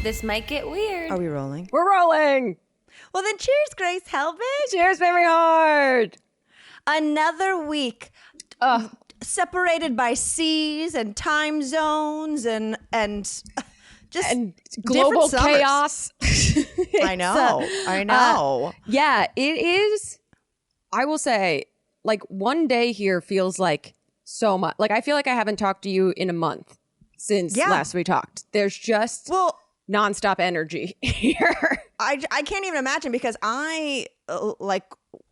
This might get weird. Are we rolling? We're rolling. Well, then cheers, Grace Helbig. Cheers, Mamrie Hart. Another week separated by seas and time zones and just global different summers. chaos. I know. Yeah, it is. I will say, like, one day here feels like so much. Like, I feel like I haven't talked to you in a month since last we talked. There's just nonstop energy here. I can't even imagine because I, like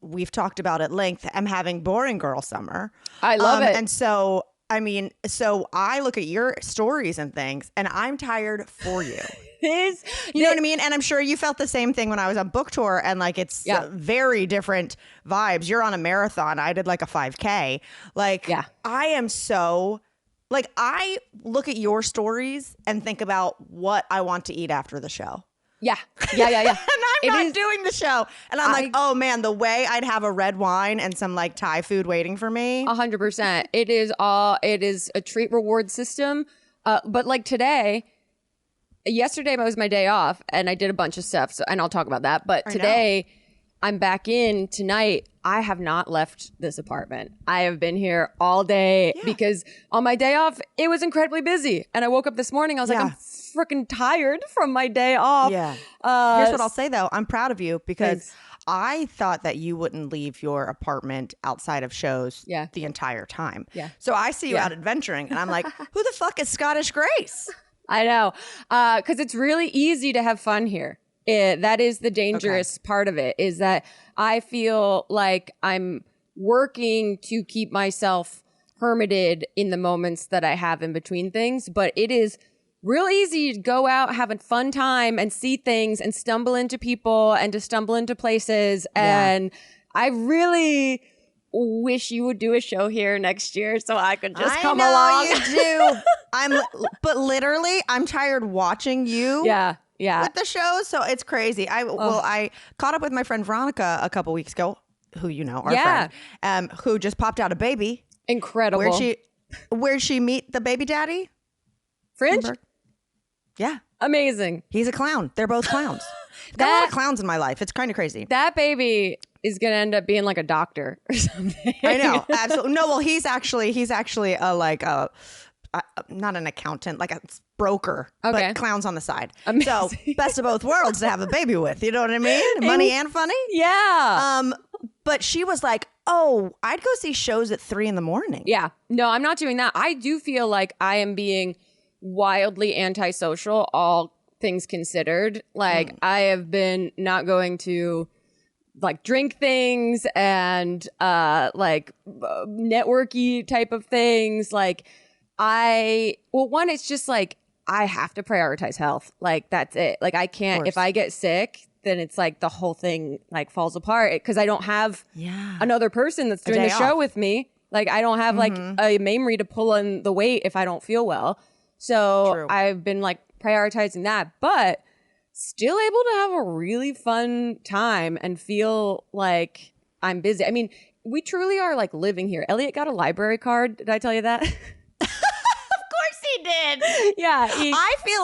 we've talked about at length, am having boring girl summer. I love it. And so, I mean, so I look at your stories and things and I'm tired for you. You know what I mean? And I'm sure you felt the same thing when I was on book tour and like it's very different vibes. You're on a marathon. I did like a 5K. Like I am so like I look at your stories and think about what I want to eat after the show. Yeah. And I'm not doing the show. And I'm like, oh man, the way I'd have a red wine and some like Thai food waiting for me. 100%. It is a treat reward system. But like yesterday was my day off and I did a bunch of stuff. And I'll talk about that. But today I'm back in tonight. I have not left this apartment. I have been here all day because on my day off, it was incredibly busy. And I woke up this morning. I was like, I'm freaking tired from my day off. Yeah. Here's what I'll say, though. I'm proud of you because I thought that you wouldn't leave your apartment outside of shows the entire time. Yeah. So I see you out adventuring and I'm like, who the fuck is Scottish Grace? I know. Because it's really easy to have fun here. That is the dangerous part of it, is that I feel like I'm working to keep myself hermited in the moments that I have in between things. But it is real easy to go out, have a fun time and see things and stumble into people and to stumble into places. And I really wish you would do a show here next year so I could just come along. You do. But literally, I'm tired watching you. With the show, so it's crazy. I caught up with my friend Veronica a couple weeks ago, who you know, our friend, who just popped out a baby. Incredible. Where'd she meet the baby daddy? Fringe? Yeah. Amazing. He's a clown. They're both clowns. Got a lot of clowns in my life. It's kind of crazy. That baby is gonna end up being like a doctor or something. I know, absolutely. No, well, he's actually not an accountant, like a broker, but clowns on the side. Amazing. So best of both worlds to have a baby with. You know what I mean? Money and funny. Yeah. But she was like, "Oh, I'd go see shows at 3 a.m. Yeah. No, I'm not doing that. I do feel like I am being wildly antisocial, all things considered. Like I have been not going to like drink things and like networky type of things. Like one, it's just like I have to prioritize health. Like that's it. Like I can't, if I get sick, then it's like the whole thing like falls apart because I don't have another person that's doing the show with me. Like I don't have like a Mamrie to pull in the weight if I don't feel well. So I've been like prioritizing that, but still able to have a really fun time and feel like I'm busy. I mean, we truly are like living here. Elliot got a library card. Did I tell you that? He did. Yeah. I feel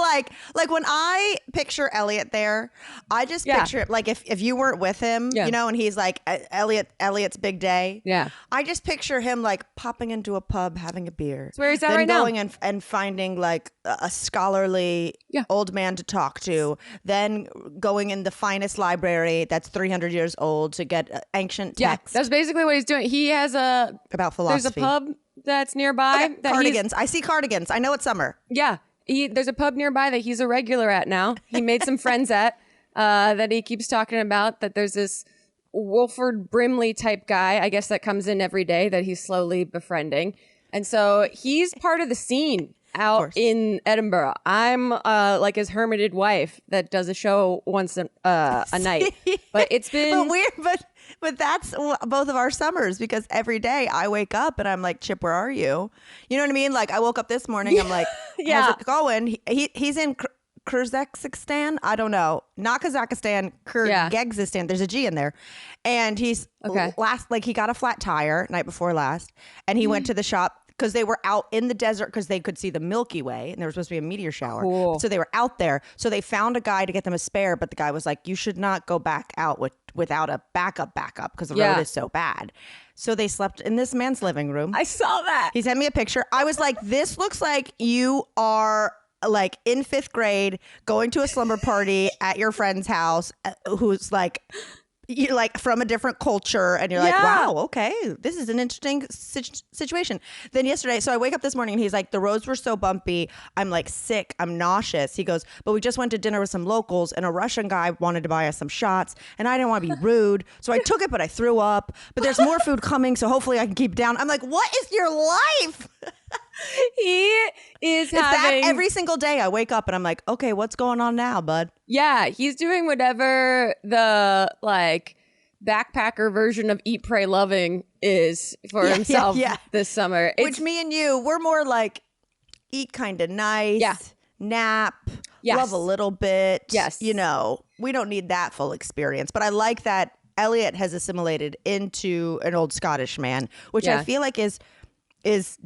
like when I picture Elliot there, I just picture it like if you weren't with him, you know, and he's like Elliot's big day. Yeah. I just picture him like popping into a pub, having a beer. That's where he's at then right now. Going and finding like a scholarly old man to talk to, then going in the finest library that's 300 years old to get ancient texts. That's basically what he's doing. He has about philosophy. There's a pub that's nearby. Okay, cardigans. I see cardigans. I know it's summer. Yeah. There's a pub nearby that he's a regular at now. He made some friends at that he keeps talking about, that there's this Wolford Brimley type guy, I guess, that comes in every day that he's slowly befriending. And so he's part of the scene out in Edinburgh. I'm like his hermited wife that does a show once a night. But it's been But that's both of our summers because every day I wake up and I'm like, Chip, where are you? You know what I mean? Like I woke up this morning. I'm like, how's it going? He's in Kyrgyzstan. I don't know. Not Kazakhstan, Kyrgyzstan. There's a G in there. And he's he got a flat tire night before last. And he went to the shop because they were out in the desert because they could see the Milky Way and there was supposed to be a meteor shower. Cool. So they were out there. So they found a guy to get them a spare, but the guy was like, you should not go back out without a backup because the road is so bad. So they slept in this man's living room. I saw that. He sent me a picture. I was like, this looks like you are like in 5th grade going to a slumber party at your friend's house who's like, you're like from a different culture and you're like, wow, okay, this is an interesting situation. Then yesterday, so I wake up this morning and he's like, the roads were so bumpy. I'm like sick. I'm nauseous. He goes, but we just went to dinner with some locals and a Russian guy wanted to buy us some shots and I didn't want to be rude. So I took it, but I threw up. But there's more food coming. So hopefully I can keep down. I'm like, what is your life? He is that every single day I wake up and I'm like, okay, what's going on now, bud? Yeah, he's doing whatever the like backpacker version of Eat, Pray, Loving is for himself this summer. Which me and you, we're more like eat kind of nice, nap, love a little bit. Yes. You know, we don't need that full experience. But I like that Elliot has assimilated into an old Scottish man, which I feel like is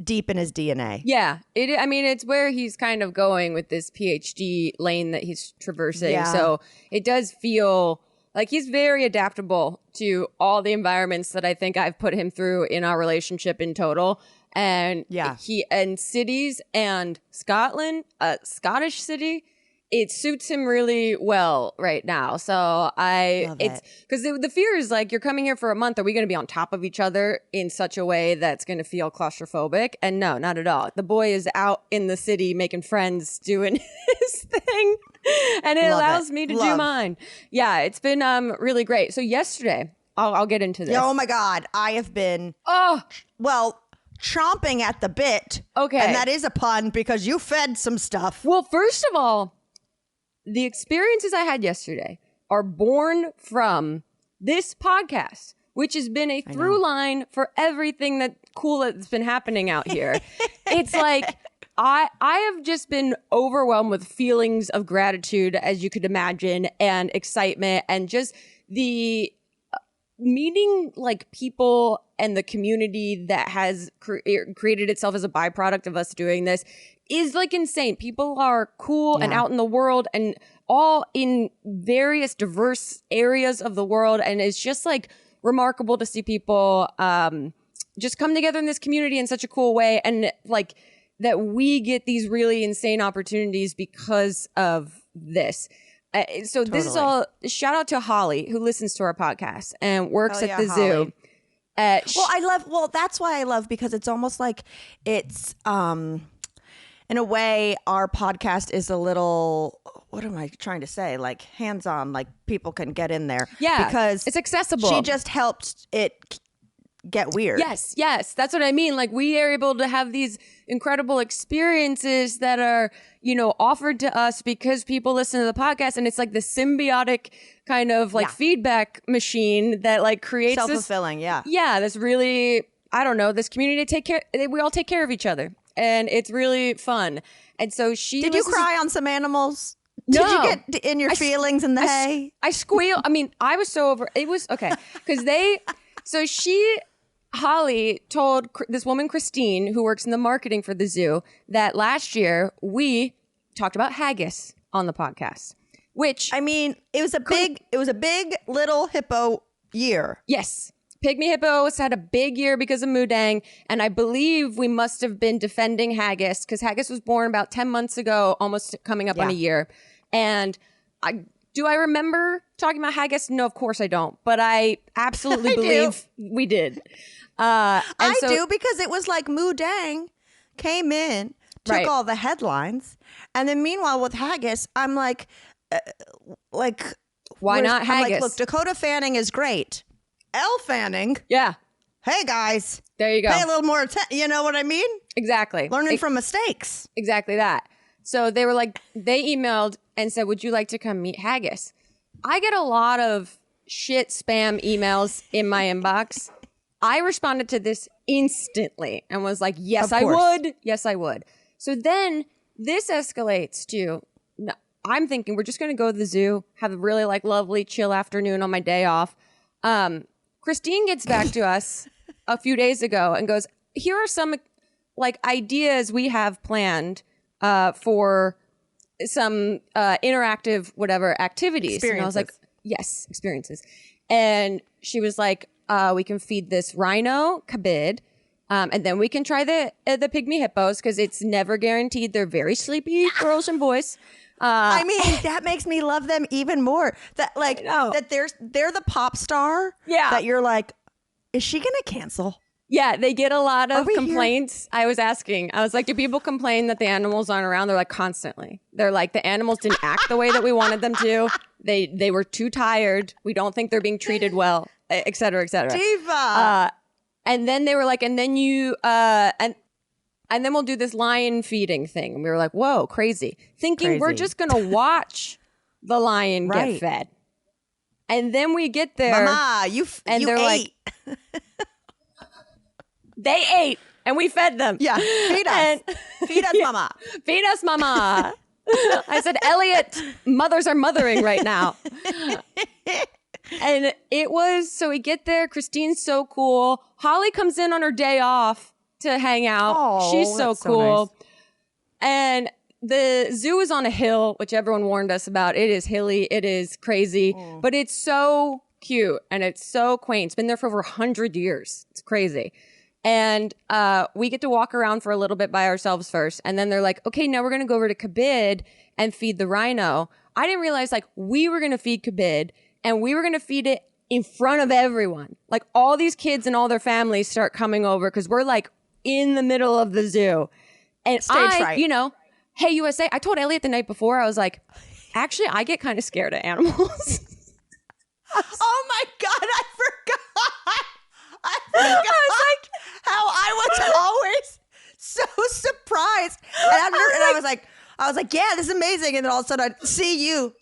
deep in his DNA. Yeah. I mean, it's where he's kind of going with this PhD lane that he's traversing. Yeah. So it does feel like he's very adaptable to all the environments that I think I've put him through in our relationship in total. And cities and Scotland, a Scottish city, it suits him really well right now. So it's because the fear is like, you're coming here for a month. Are we going to be on top of each other in such a way that's going to feel claustrophobic? And no, not at all. The boy is out in the city making friends, doing his thing. And it allows me to do mine. Yeah, it's been really great. So yesterday, I'll get into this. Oh my God. I have been, chomping at the bit. Okay. And that is a pun because you fed some stuff. Well, first of all, the experiences I had yesterday are born from this podcast, which has been a through line for everything that's been happening out here. It's like I have just been overwhelmed with feelings of gratitude, as you could imagine, and excitement, and just the meeting like people and the community that has created itself as a byproduct of us doing this is like insane. People are cool and out in the world and all in various diverse areas of the world. And it's just like remarkable to see people just come together in this community in such a cool way. And like that we get these really insane opportunities because of this. So this is all shout out to Holly, who listens to our podcast and works at the zoo. That's why I love, because it's almost like it's in a way our podcast is a little, what am I trying to say? Like hands-on, like people can get in there. Yeah, because it's accessible. She just helped it get weird. Yes. That's what I mean. Like we are able to have these incredible experiences that are, offered to us because people listen to the podcast, and it's like the symbiotic kind of like feedback machine that like creates self-fulfilling. This really, I don't know, this community we all take care of each other, and it's really fun. And so did you cry on some animals? No. Did you get in your feelings in the hay? I squeal. I mean, I was so over. It was okay because Holly told this woman, Christine, who works in the marketing for the zoo, that last year we talked about haggis on the podcast, which I mean, it was a big little hippo year. Yes. Pygmy hippos had a big year because of Moodang, and I believe we must have been defending haggis because haggis was born about 10 months ago, almost coming up on a year. And do I remember talking about haggis? No, of course I don't. But I absolutely believe we did. I do, because it was like Moodang came in, took all the headlines, and then meanwhile with haggis, I'm like why not haggis? I'm like, look, Dakota Fanning is great. Elle Fanning. Yeah. Hey guys. There you go. Pay a little more attention. You know what I mean? Exactly. Learning from mistakes. Exactly that. So they were like, they emailed and said, would you like to come meet haggis? I get a lot of shit spam emails in my inbox. I responded to this instantly and was like, yes, I would. Yes, I would. So then this escalates to, I'm thinking we're just going to go to the zoo, have a really like lovely chill afternoon on my day off. Christine gets back to us a few days ago and goes, here are some like ideas we have planned for some interactive whatever activities. And I was like, yes, experiences. And she was like, we can feed this rhino kabid. And then we can try the pygmy hippos because it's never guaranteed. They're very sleepy girls and boys. I mean, that makes me love them even more. That like that they're the pop star. Yeah. That you're like, is she gonna cancel? Yeah, they get a lot of complaints. I was like, do people complain that the animals aren't around? They're like, constantly. They're like, the animals didn't act the way that we wanted them to. They were too tired. We don't think they're being treated well, et cetera, et cetera. Diva. And then they were like, and then you, and then we'll do this lion feeding thing. And we were like, whoa, crazy. Thinking we're just going to watch the lion get fed. And then we get there. Mama, and they're ate. Like, they ate and we fed them. Yeah, feed us. Feed us, mama. Feed us, mama. I said, Elliot, mothers are mothering right now. And it was, so we get there. Christine's so cool. Holly comes in on her day off to hang out. Oh, she's so cool. Nice. And the zoo is on a hill, which everyone warned us about. It is hilly. It is crazy. But it's so cute and it's so quaint. It's been there for over 100 years. It's crazy. And we get to walk around for a little bit by ourselves first. And then they're like, okay, now we're going to go over to Kabid and feed the rhino. I didn't realize like we were going to feed Kabid and we were going to feed it in front of everyone. Like all these kids and all their families start coming over because we're like in the middle of the zoo. And Stage fright. you know, hey, USA, I told Elliot the night before, I was like, actually, I get kind of scared of animals. Oh my God, I forgot. I was like, how I was always so surprised. And I was like, yeah, this is amazing. And then all of a sudden I'd see you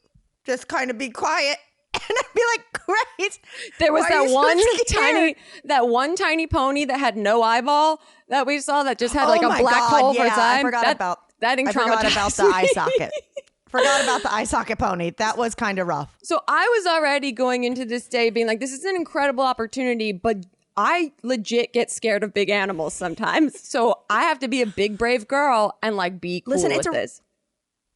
just kind of be quiet. And I'd be like, great. There was that one tiny pony that had no eyeball that we saw that just had like a black hole for its eye. I forgot about the eye socket. Forgot about the eye socket pony. That was kind of rough. So I was already going into this day being like, this is an incredible opportunity, but I legit get scared of big animals sometimes. So I have to be a big, brave girl and like be cool with this.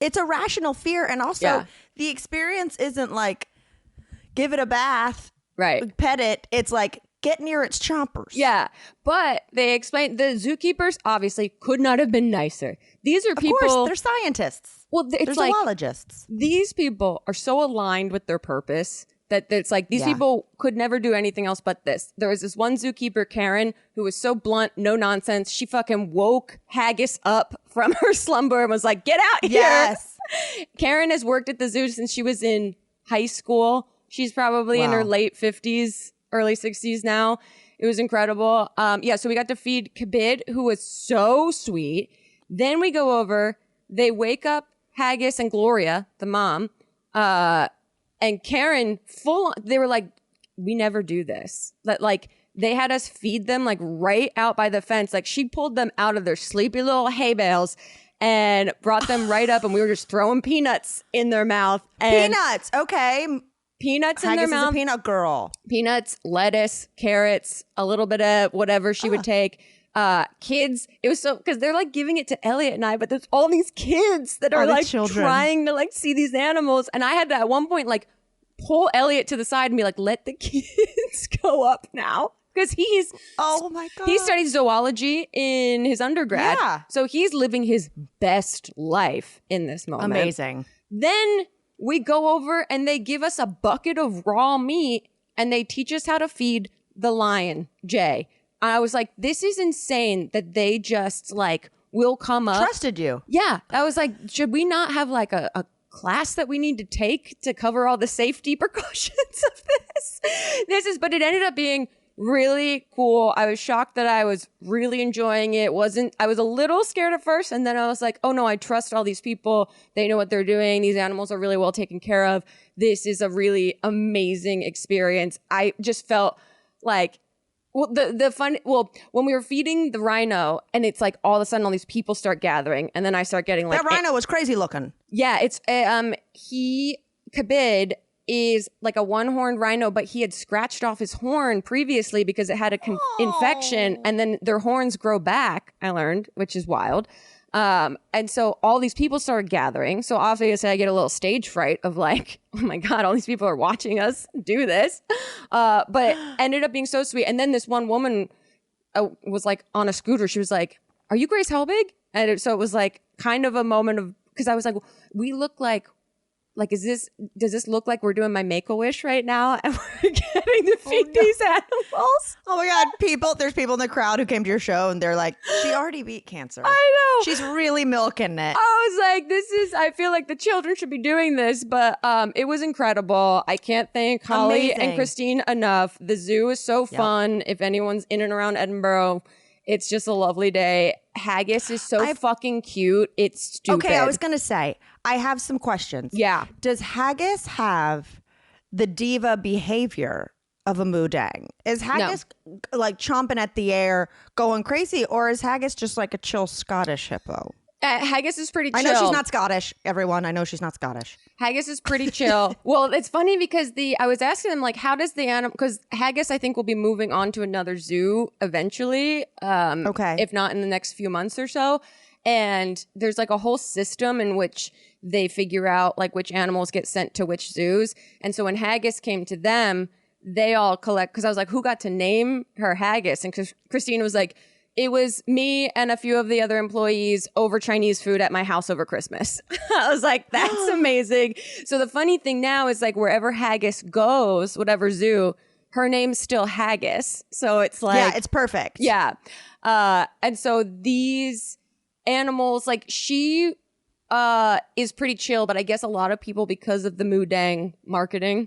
It's a rational fear. And also the experience isn't like, give it a bath, right? Pet it. It's like, get near its chompers. Yeah. But they explained the zookeepers obviously could not have been nicer. These are people. Of course, they're scientists. Well, it's they're like zoologists. These people are so aligned with their purpose that it's like these people could never do anything else but this. There was this one zookeeper, Karen, who was so blunt, no nonsense. She fucking woke Haggis up from her slumber and was like, get out here. Yes. Karen has worked at the zoo since she was in high school. She's probably in her late 50s, early 60s now. It was incredible. So we got to feed Kabid, who was so sweet. Then we go over, they wake up Haggis and Gloria, the mom, and Karen they were like, we never do this. Like they had us feed them like right out by the fence. Like she pulled them out of their sleepy little hay bales and brought them right up and we were just throwing peanuts in their mouth. Peanuts, okay. Peanuts in Haggis their mouth. is a peanut girl. Peanuts, lettuce, carrots, a little bit of whatever she would take. Kids, it was so, because they're like giving it to Elliot and I, but there's all these kids that are like trying to like see these animals. And I had to at one point like pull Elliot to the side and be like, let the kids go up now. Because oh my God. He studied zoology in his undergrad. Yeah. So he's living his best life in this moment. Amazing. Then we go over and they give us a bucket of raw meat and they teach us how to feed the lion, Jay. I was like, this is insane that they just like will come up. Trusted you. Yeah. I was like, should we not have like a class that we need to take to cover all the safety precautions of this? But it ended up being really cool. I was shocked that I was really enjoying it. I was a little scared at first. And then I was like, oh no, I trust all these people. They know what they're doing. These animals are really well taken care of. This is a really amazing experience. I just felt like, when we were feeding the rhino and it's like all of a sudden all these people start gathering and then I start getting like. That rhino was crazy looking. Yeah. It's, Kabid is like a one-horned rhino, but he had scratched off his horn previously because it had a infection, and then their horns grow back, I learned, which is wild. And so all these people started gathering. So obviously I get a little stage fright of like, oh my God, all these people are watching us do this. But it ended up being so sweet. And then this one woman was like on a scooter. She was like, "Are you Grace Helbig?" And so it was like kind of a moment of, because I was like, we look like, does this look like we're doing my Make-A-Wish right now? And we're getting to feed these animals? Oh my God, there's people in the crowd who came to your show and they're like, she already beat cancer. I know. She's really milking it. I was like, I feel like the children should be doing this, but it was incredible. I can't thank Holly and Christine enough. The zoo is so fun. If anyone's in and around Edinburgh, it's just a lovely day. Haggis is so fucking cute. It's stupid. Okay, I was going to say, I have some questions. Yeah. Does haggis have the diva behavior of a mudang? Is haggis like chomping at the air, going crazy, or is haggis just like a chill Scottish hippo? Haggis is pretty chill. I know she's not Scottish, everyone. I know she's not Scottish. Haggis is pretty chill. Well, it's funny because I was asking them, like, how does the animal, because haggis, I think, will be moving on to another zoo eventually. If not in the next few months or so. And there's like a whole system in which they figure out like which animals get sent to which zoos. And so when haggis came to them, they all collect, because I was like, who got to name her haggis? And Christine was like, it was me and a few of the other employees over Chinese food at my house over Christmas. I was like, that's amazing. So the funny thing now is like wherever haggis goes, whatever zoo, her name's still Haggis. So it's like... Yeah, it's perfect. Yeah. And so these animals, like she is pretty chill, but I guess a lot of people, because of the Mudang marketing,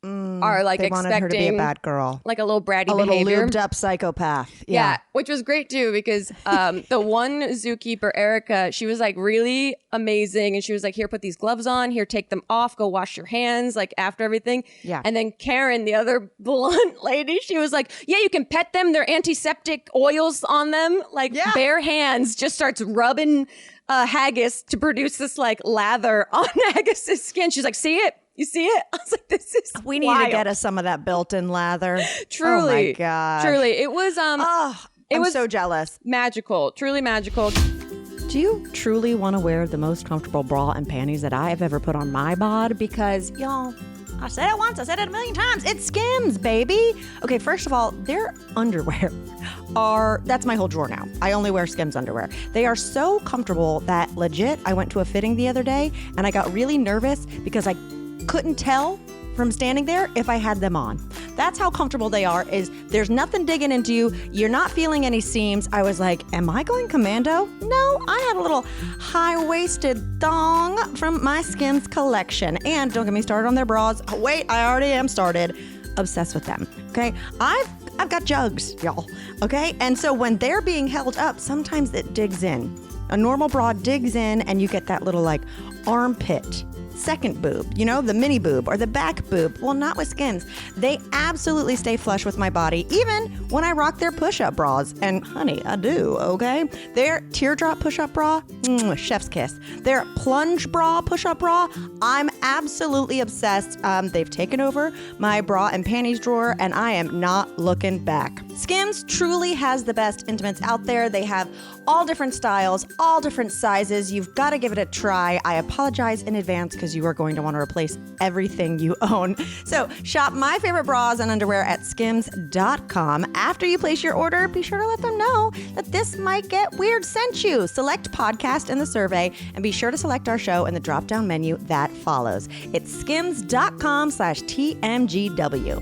are like they expecting wanted her to be a bad girl, like a little bratty behavior, a little lubed up psychopath. Yeah, which was great too, because the one zookeeper, Erica, she was like really amazing, and she was like, "Here, put these gloves on. Here, take them off. Go wash your hands." Like after everything. Yeah. And then Karen, the other blunt lady, she was like, "Yeah, you can pet them. They're antiseptic oils on them. Like bare hands." Just starts rubbing haggis to produce this like lather on Haggis's skin. She's like, "See it? You see it?" I was like, "This is we need wild. to get us some of that built-in lather." Truly. Oh my god. Truly. It was I'm so jealous. Magical. Truly magical. Do you truly want to wear the most comfortable bra and panties that I have ever put on my bod? Because, y'all, I said it once, I said it a million times. It's Skims, baby. Okay, first of all, their underwear that's my whole drawer now. I only wear Skims underwear. They are so comfortable that legit, I went to a fitting the other day and I got really nervous because I couldn't tell from standing there if I had them on. That's how comfortable they are. Is there's nothing digging into you. You're not feeling any seams. I was like, am I going commando? No, I had a little high-waisted thong from my Skims collection. And don't get me started on their bras. Oh, wait, I already am started. Obsessed with them. Okay, I've got jugs, y'all. Okay, and so when they're being held up, sometimes it digs in. A normal bra digs in, and you get that little like armpit second boob, you know, the mini boob or the back boob. Well, not with Skims. They absolutely stay flush with my body, even when I rock their push-up bras. And honey, I do, okay? Their teardrop push-up bra, chef's kiss. Their plunge bra, push-up bra, I'm absolutely obsessed. They've taken over my bra and panties drawer, and I am not looking back. Skims truly has the best intimates out there. They have all different styles, all different sizes. You've got to give it a try. I apologize in advance because you are going to want to replace everything you own. So shop my favorite bras and underwear at skims.com. After you place your order, be sure to let them know that This Might Get Weird sent you. Select podcast in the survey and be sure to select our show in the drop-down menu that follows. It's skims.com/TMGW.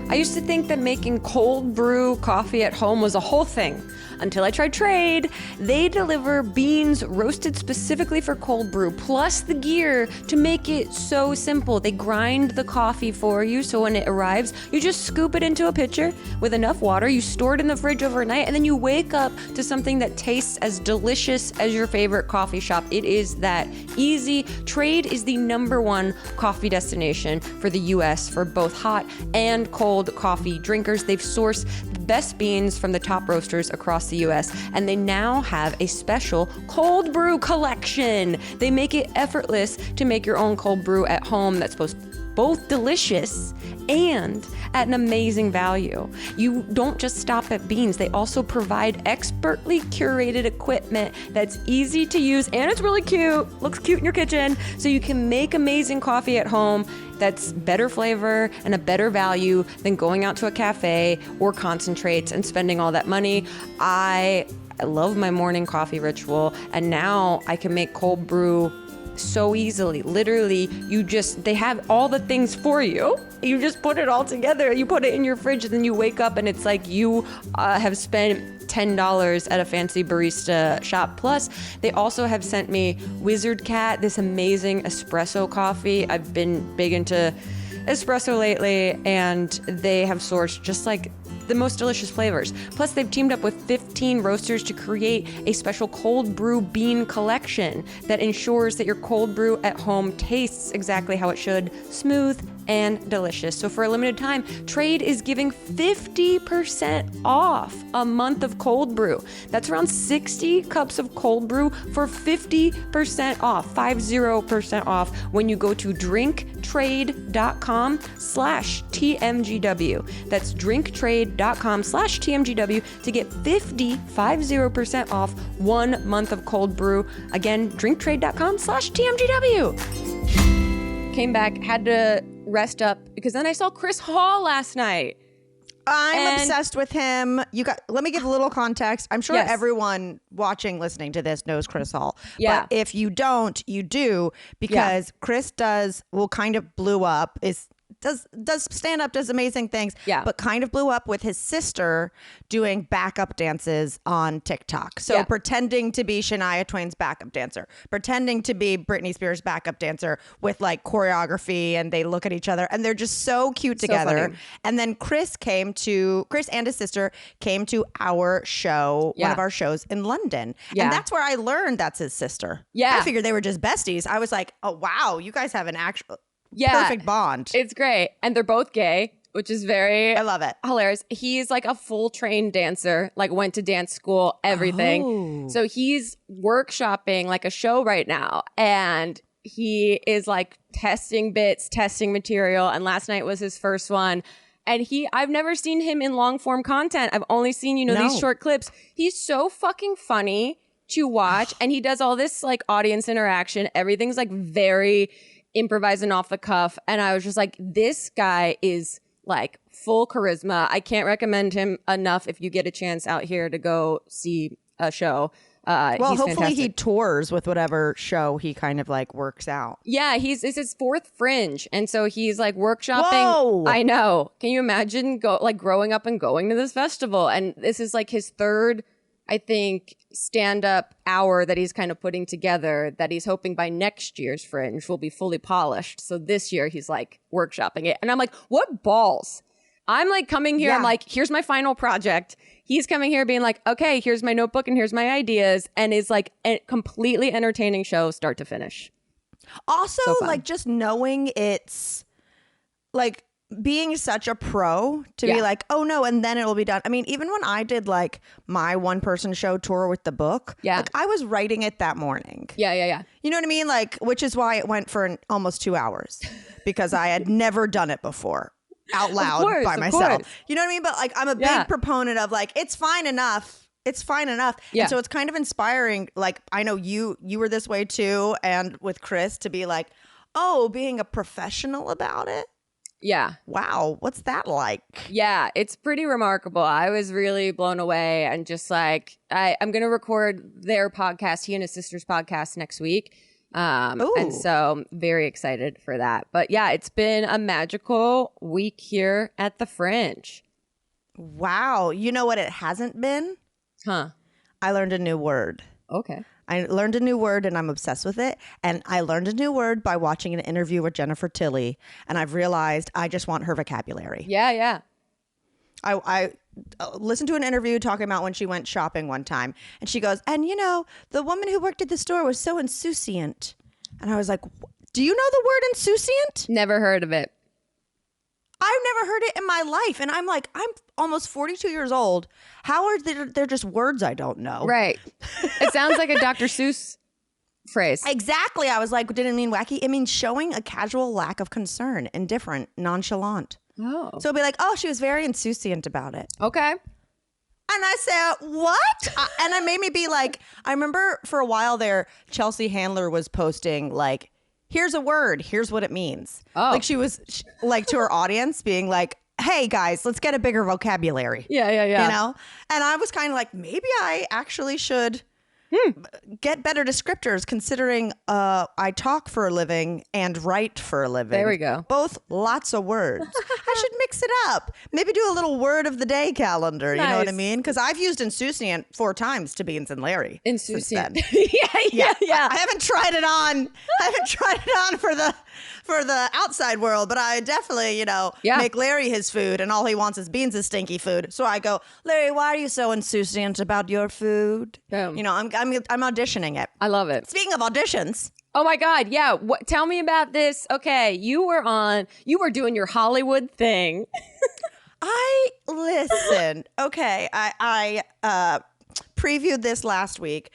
I used to think that making cold brew coffee at home was a whole thing. Until I tried Trade. They deliver beans roasted specifically for cold brew, plus the gear to make it so simple. They grind the coffee for you, so when it arrives, you just scoop it into a pitcher with enough water, you store it in the fridge overnight, and then you wake up to something that tastes as delicious as your favorite coffee shop. It is that easy. Trade is the #1 coffee destination for the US for both hot and cold coffee drinkers. They've sourced best beans from the top roasters across the US, and they now have a special cold brew collection. They make it effortless to make your own cold brew at home that's both delicious and at an amazing value. You don't just stop at beans. They also provide expertly curated equipment that's easy to use, and it's really cute. Looks cute in your kitchen. So you can make amazing coffee at home that's better flavor and a better value than going out to a cafe or concentrates and spending all that money. I love my morning coffee ritual, and now I can make cold brew so easily. Literally, they have all the things for you. You just put it all together. You put it in your fridge, and then you wake up and it's like you have spent $10 at a fancy barista shop. Plus, they also have sent me Wizard Cat, this amazing espresso coffee. I've been big into espresso lately, and they have sourced just like the most delicious flavors. Plus, they've teamed up with 15 roasters to create a special cold brew bean collection that ensures that your cold brew at home tastes exactly how it should, smooth and delicious. So for a limited time, Trade is giving 50% off a month of cold brew. That's around 60 cups of cold brew for 50% off, 50% off when you go to drinktrade.com/TMGW. That's drinktrade.com/TMGW to get 50% off 1 month of cold brew. Again, drinktrade.com/TMGW. Came back, had to rest up because then I saw Chris Hall last night. I'm obsessed with him. Let me give a little context. I'm sure everyone watching, listening to this knows Chris Hall. Yeah. But if you don't, you do, because Chris kind of blew up, does stand up, does amazing things, but kind of blew up with his sister doing backup dances on TikTok. So pretending to be Shania Twain's backup dancer, pretending to be Britney Spears' backup dancer with like choreography, and they look at each other and they're just so cute together. And then Chris and his sister came to our show, one of our shows in London. And that's where I learned that's his sister. I figured they were just besties. I was like, oh wow, you guys have an actual perfect bond. It's great. And they're both gay, which is I love it. Hilarious. He's like a full trained dancer, like went to dance school, everything. Oh. So he's workshopping like a show right now. And he is like testing bits, testing material. And last night was his first one. And I've never seen him in long form content. I've only seen, these short clips. He's so fucking funny to watch. And he does all this like audience interaction. Everything's like very improvising off the cuff, and I was just like, this guy is like full charisma. I can't recommend him enough if you get a chance out here to go see a show. Well, hopefully fantastic. he tours with whatever show he kind of like works out. Yeah, it's his fourth Fringe, and so he's like workshopping. Whoa! I know. Can you imagine growing up and going to this festival? And this is like his third, I think, stand-up hour that he's kind of putting together, that he's hoping by next year's Fringe will be fully polished. So this year he's like workshopping it. And I'm like, what balls? I'm like coming here, I'm like, here's my final project. He's coming here being like, okay, here's my notebook and here's my ideas, and is like a completely entertaining show start to finish. Also, like just knowing it's like being such a pro to be like, oh no, and then it'll be done. I mean, even when I did like my one person show tour with the book, like I was writing it that morning. Yeah. You know what I mean? Like, which is why it went for almost 2 hours, because I had never done it before out loud by myself. You know what I mean? But like, I'm a big proponent of like, it's fine enough. It's fine enough. Yeah. And so it's kind of inspiring. Like, I know you were this way too. And with Chris to be like, oh, being a professional about it. Yeah. Wow. What's that like? Yeah, it's pretty remarkable. I was really blown away, and just like, I'm going to record their podcast, he and his sister's podcast, next week. And so very excited for that. But yeah, it's been a magical week here at the Fringe. Wow. You know what it hasn't been? Huh. I learned a new word. Okay. I learned a new word and I'm obsessed with it. And I learned a new word by watching an interview with Jennifer Tilly. And I've realized I just want her vocabulary. Yeah. I listened to an interview talking about when she went shopping one time. And she goes, and the woman who worked at the store was so insouciant. And I was like, do you know the word insouciant? Never heard of it. I've never heard it in my life. And I'm like, I'm almost 42 years old. How are there just words I don't know? Right. It sounds like a Dr. Seuss phrase. Exactly. I was like, didn't it mean wacky? It means showing a casual lack of concern, indifferent, nonchalant. Oh. So it'll be like, oh, she was very insouciant about it. Okay. And I said, what? And it made me be like, I remember for a while there, Chelsea Handler was posting like, here's a word, here's what it means. Oh. Like she was like to her audience being like, hey guys, let's get a bigger vocabulary. Yeah. You know? And I was kind of like, maybe I actually should get better descriptors considering I talk for a living and write for a living. There we go. Both lots of words. I should mix it up. Maybe do a little word of the day calendar. You know what I mean? Because I've used insouciant 4 times to Beans and Larry. Insouciant. yeah. I haven't tried it on. I haven't tried it on for the outside world, but I definitely, make Larry his food, and all he wants is Beans' stinky food. So I go, Larry, why are you so insouciant about your food? Boom. I'm auditioning it. I love it. Speaking of auditions. Oh my God. Yeah. Tell me about this. Okay. You were doing your Hollywood thing. Listen. Okay. I previewed this last week,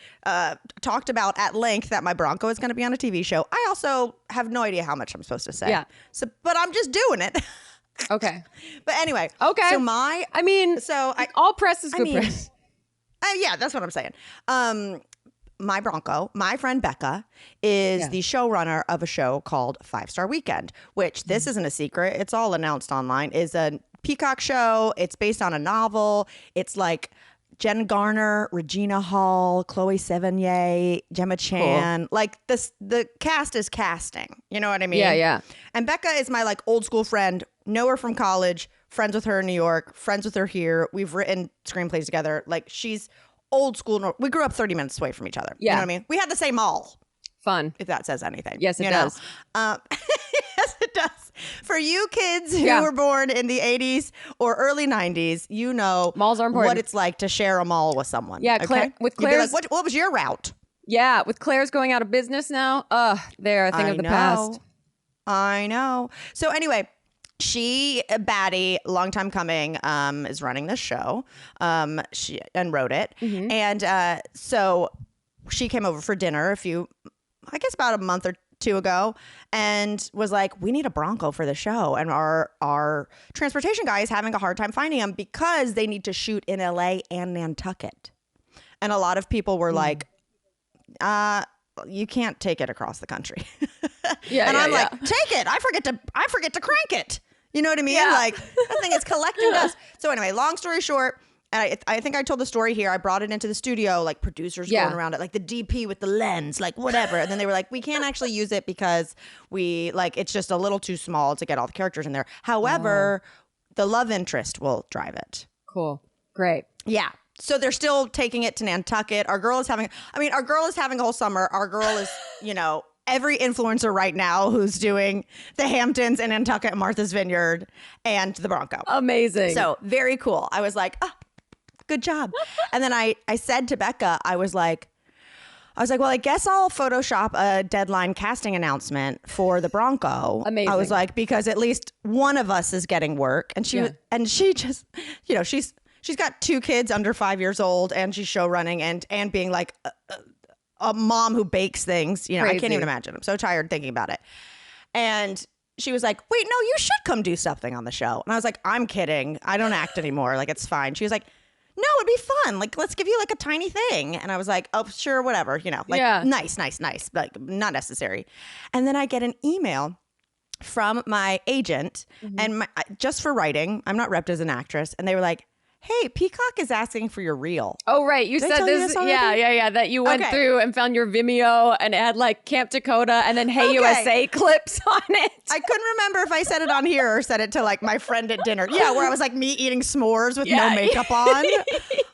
talked about at length that my Bronco is going to be on a TV show. I also have no idea how much I'm supposed to say. Yeah. So, but I'm just doing it. Okay. But anyway. Okay. So all press is good press. Yeah, that's what I'm saying. My Bronco, my friend Becca, is the showrunner of a show called 5 Star Weekend, which this isn't a secret. It's all announced online. Is a Peacock show. It's based on a novel. It's like Jen Garner, Regina Hall, Chloe Sevigny, Gemma Chan. Cool. Like the cast is casting. You know what I mean? Yeah. And Becca is my like old school friend. Know her from college. Friends with her in New York. Friends with her here. We've written screenplays together. Like she's old school. We grew up 30 minutes away from each other. Yeah. You know what I mean? We had the same mall. Fun. If that says anything. Yes, it does. Yes, it does. For you kids who were born in the 80s or early 90s, malls are important. What it's like to share a mall with someone. Yeah, with Claire's. Like, what was your route? Yeah, with Claire's going out of business now. They're a thing of the past. I know. So anyway, she, Batty, long time coming, is running this show. She wrote it. Mm-hmm. And so she came over for dinner about a month or 2 ago, and was like, we need a Bronco for the show. And our transportation guy is having a hard time finding him because they need to shoot in LA and Nantucket. And a lot of people were like, you can't take it across the country. I'm like, take it. I forget to crank it. You know what I mean? Yeah. Like that thing is collecting dust. So anyway, long story short, and I think I told the story here. I brought it into the studio, like producers going around it, like the DP with the lens, like whatever. And then they were like, we can't actually use it because it's just a little too small to get all the characters in there. However, the love interest will drive it. Cool. Great. Yeah. So they're still taking it to Nantucket. Our girl is having a whole summer. Our girl is, every influencer right now who's doing the Hamptons and Nantucket and Martha's Vineyard and the Bronco. Amazing. So very cool. I was like, good job. And then I said to Becca, I was like, well, I guess I'll Photoshop a deadline casting announcement for the Bronco. Amazing. I was like, because at least one of us is getting work. And she just, she's got 2 kids under 5 years old, and she's show running and being like a mom who bakes things. I can't even imagine. I'm so tired thinking about it. And she was like, wait, no, you should come do something on the show. And I was like, I'm kidding. I don't act anymore. Like, it's fine. She was like, no, it'd be fun. Like, let's give you like a tiny thing. And I was like, oh, sure, whatever. Nice. Like, not necessary. And then I get an email from my agent and just for writing. I'm not repped as an actress. And they were like, hey, Peacock is asking for your reel. Oh, right. You said this. Yeah. That you went through and found your Vimeo and it had like Camp Dakota and then Hey USA clips on it. I couldn't remember if I said it on here or said it to like my friend at dinner. Yeah, where I was like me eating s'mores with no makeup on,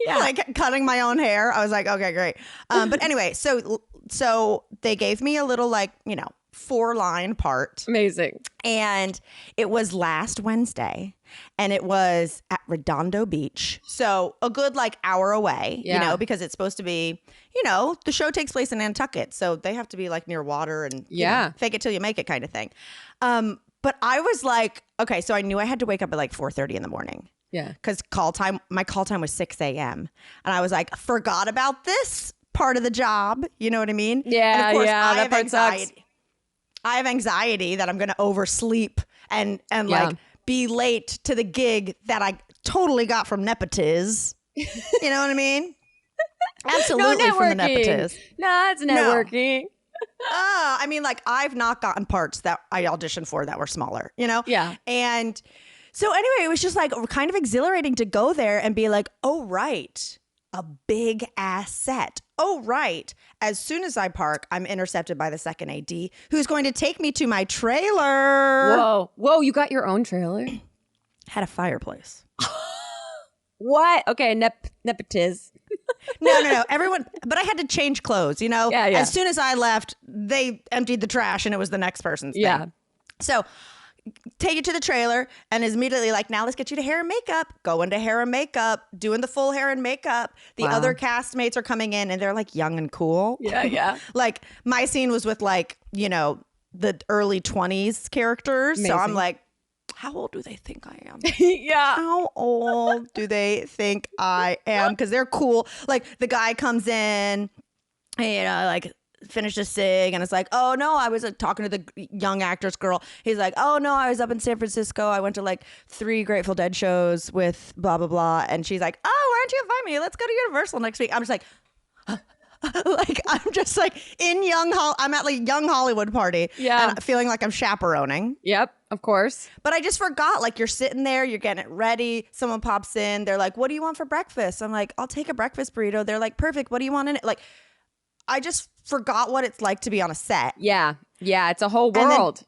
like cutting my own hair. I was like, okay, great. But anyway, so they gave me a little 4-line part. Amazing. And it was last Wednesday. And it was at Redondo Beach. So a good hour away, because it's supposed to be, the show takes place in Nantucket. So they have to be near water and fake it till you make it kind of thing. But I was like, okay, so I knew I had to wake up at like 4:30 in the morning. Yeah. Because my call time was 6 a.m. And I was like, forgot about this part of the job. You know what I mean? Yeah, and of course, yeah, I that have part anxiety. sucks. I have anxiety that I'm going to oversleep and like be late to the gig that I totally got from Nepotiz. You know what I mean? Absolutely from the Nepotiz. No, it's networking. No. I mean, like, I've not gotten parts that I auditioned for that were smaller, you know? Yeah. And so anyway, it was just like kind of exhilarating to go there and be like, oh, right, a big ass set. Oh, right. As soon as I park, I'm intercepted by the second AD who's going to take me to my trailer. Whoa, you got your own trailer? Had a fireplace. What? Okay, nepotiz. No. Everyone, but I had to change clothes, you know? Yeah. As soon as I left, they emptied the trash and it was the next person's thing. Yeah. So take you to the trailer and is immediately like, now let's get you to hair and makeup. Go into hair and makeup, doing the full hair and makeup. The other castmates are coming in and they're like young and cool. Yeah. Like my scene was with like, you know, the early 20s characters. Amazing. So I'm like, how old do they think I am? Yeah. How old do they think I am? Because they're cool. Like the guy comes in, you know, like finish a cig and it's like, oh no, I was talking to the young actress girl. He's like, oh no, I was up in San Francisco. I went to like 3 Grateful Dead shows with blah, blah, blah. And she's like, oh, why don't you invite me? Let's go to Universal next week. I'm just like, like, I'm just like I'm at like young Hollywood party. Yeah. And feeling like I'm chaperoning. Yep, of course. But I just forgot, like, you're sitting there, you're getting it ready. Someone pops in. They're like, what do you want for breakfast? I'm like, I'll take a breakfast burrito. They're like, perfect. What do you want in it? Like, I just forgot what it's like to be on a set. Yeah. It's a whole world.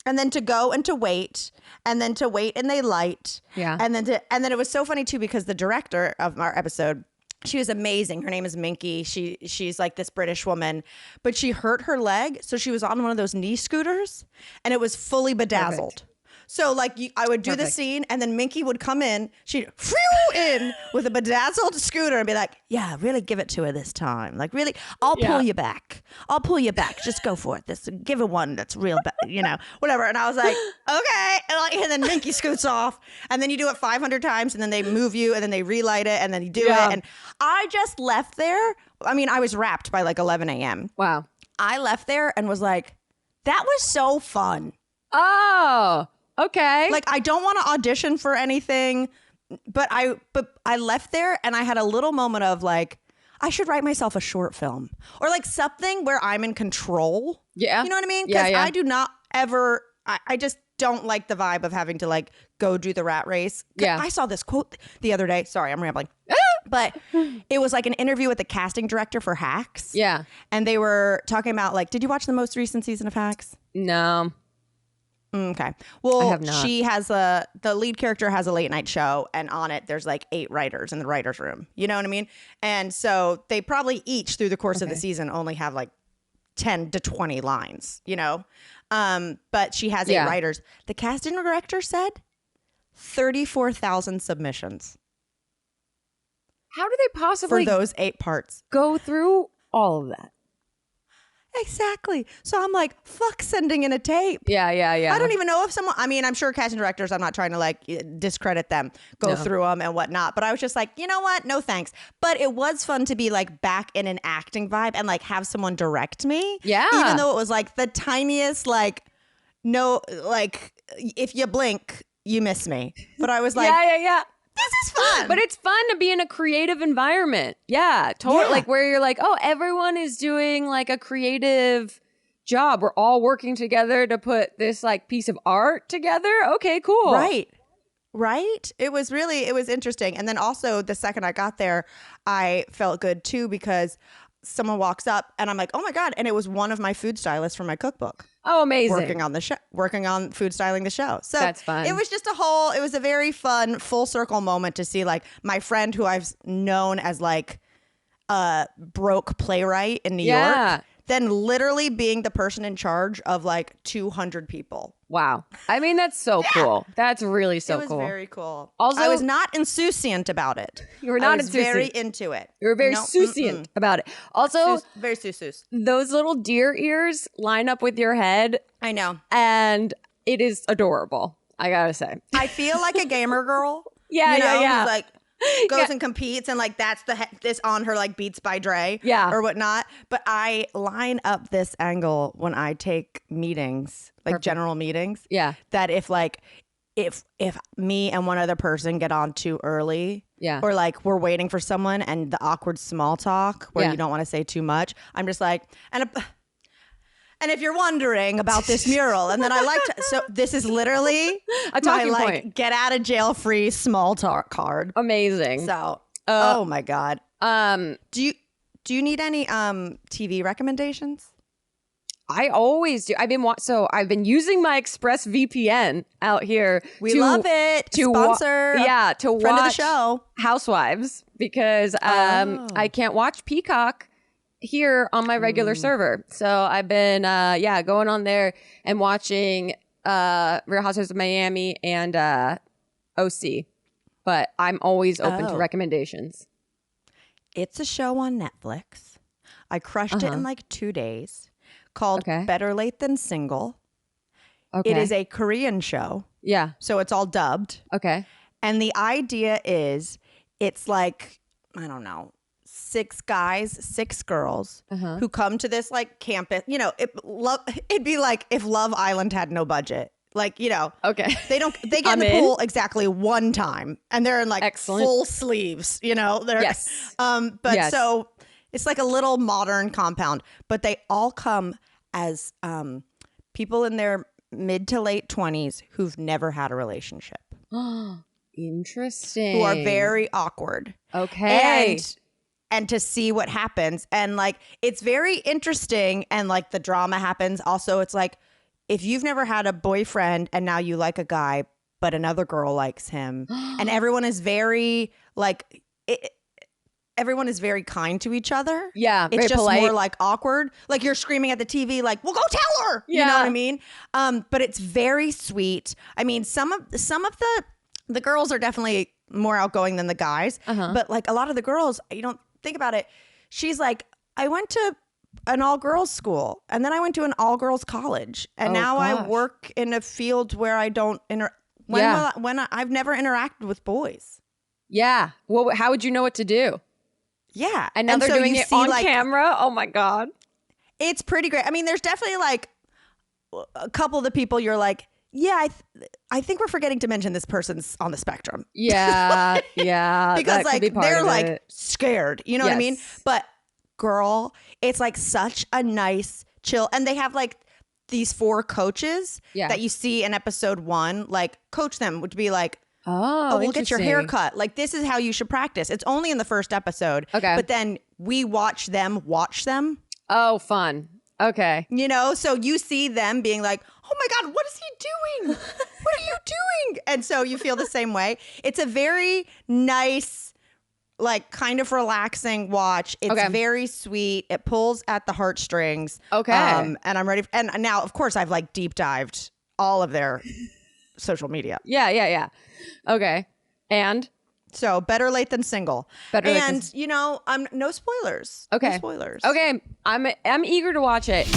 And then to go and to wait, and then to wait and they light. Yeah. And then it was so funny too, because the director of our episode, she was amazing. Her name is Minky. She's like this British woman, but she hurt her leg. So she was on one of those knee scooters and it was fully bedazzled. Perfect. So like I would do the scene and then Minky would come in. She'd in with a bedazzled scooter and be like, yeah, really give it to her this time. Like really, I'll pull you back. I'll pull you back. Just go for it. Give her one that's real, you know, whatever. And I was like, okay. And then Minky scoots off and then you do it 500 times and then they move you and then they relight it and then you do it. And I just left there. I mean, I was wrapped by like 11 a.m. Wow. I left there and was like, that was so fun. Oh, okay. Like, I don't want to audition for anything, but I left there and I had a little moment of like, I should write myself a short film or like something where I'm in control. Yeah. You know what I mean? Because I do not ever, I just don't like the vibe of having to like go do the rat race. Yeah. I saw this quote the other day. Sorry, I'm rambling. But it was like an interview with the casting director for Hacks. Yeah. And they were talking about like, did you watch the most recent season of Hacks? No. Okay. Well, I have not. She has the lead character has a late night show and on it there's like 8 writers in the writer's room. You know what I mean? And so they probably each through the course of the season only have like 10 to 20 lines, you know? But she has 8 writers. The casting director said 34,000 submissions. How do they possibly for those 8 parts go through all of that? Exactly. So I'm like, fuck sending in a tape. Yeah. I don't even know if someone, I mean, I'm sure casting directors, I'm not trying to like discredit them, go through them and whatnot. But I was just like, you know what? No thanks. But it was fun to be like back in an acting vibe and like have someone direct me. Yeah. Even though it was like the tiniest, like, no, like if you blink, you miss me. But I was like, yeah. This is fun. But it's fun to be in a creative environment. Yeah, totally. Yeah. Like where you're like, oh, everyone is doing like a creative job. We're all working together to put this like piece of art together. Okay, cool. Right. It was interesting. And then also the second I got there, I felt good too because someone walks up and I'm like, oh my God. And it was one of my food stylists from my cookbook. Oh, amazing. Working on food styling the show. So that's fun. It was it was a very fun full circle moment to see like my friend who I've known as like a broke playwright in New York, then literally being the person in charge of like 200 people. Wow. I mean, that's so cool. That's really so cool. It was very cool. Also, I was not insouciant about it. You were not I was insouciant. Very into it. You were very souciant about it. Also, very soucious. Those little deer ears line up with your head. I know. And it is adorable. I gotta say. I feel like a gamer girl. Yeah, who's like goes and competes and like that's this on her like Beats by Dre or whatnot. But I line up this angle when I take meetings, like general meetings. Yeah. That if me and one other person get on too early, or like we're waiting for someone and the awkward small talk where you don't want to say too much, I'm just like, and if you're wondering about this mural, and then I like to, so this is literally a talking point. Get out of jail free small talk card. Amazing. So, oh my God. Do you need any TV recommendations? I always do. I've been using my Express VPN out here. We love it. To sponsor. To watch friend of the show. Housewives because I can't watch Peacock here on my regular server. So I've been going on there and watching Real Housewives of Miami and OC. But I'm always open to recommendations. It's a show on Netflix. I crushed it in like 2 days. Called Better Late Than Single. Okay. It is a Korean show. Yeah. So it's all dubbed. Okay. And the idea is it's like, I don't know, 6 guys, 6 girls who come to this like campus. You know, it'd be like if Love Island had no budget. Like, you know, they get in the pool exactly one time and they're in like full sleeves, you know, so it's like a little modern compound, but they all come as people in their mid to late 20s who've never had a relationship. Interesting. Who are very awkward. Okay. And to see what happens. And like, it's very interesting. And like the drama happens. Also, it's like, if you've never had a boyfriend and now you like a guy, but another girl likes him and everyone is very like, everyone is very kind to each other. Yeah. It's just polite. More like awkward. Like you're screaming at the TV, like, well, go tell her. Yeah. You know what I mean? But it's very sweet. I mean, some of the girls are definitely more outgoing than the guys, but like a lot of the girls, you don't think about it. She's like, I went to an all-girls school and then I went to an all-girls college and now I work in a field where I don't I've never interacted with boys. Yeah. Well, how would you know what to do? Yeah. And now they're doing it on camera. Oh my God. It's pretty great. I mean, there's definitely like a couple of the people you're like, yeah, I think we're forgetting to mention this person's on the spectrum. Yeah. Yeah. Because like they're like scared, you know what I mean? But girl, it's like such a nice chill. And they have like these 4 coaches that you see in episode 1, like coach them would be like, oh, we'll get your hair cut. Like, this is how you should practice. It's only in the first episode. Okay. But then we watch them. Oh, fun. Okay. You know, so you see them being like, oh my God, what is he doing? What are you doing? And so you feel the same way. It's a very nice, like kind of relaxing watch. It's very sweet. It pulls at the heartstrings. Okay. And I'm ready. And now, of course, I've like deep dived all of their social media. Yeah. Okay. And so Better Late Than Single. You know, no spoilers. Okay. No spoilers. Okay. I'm eager to watch it.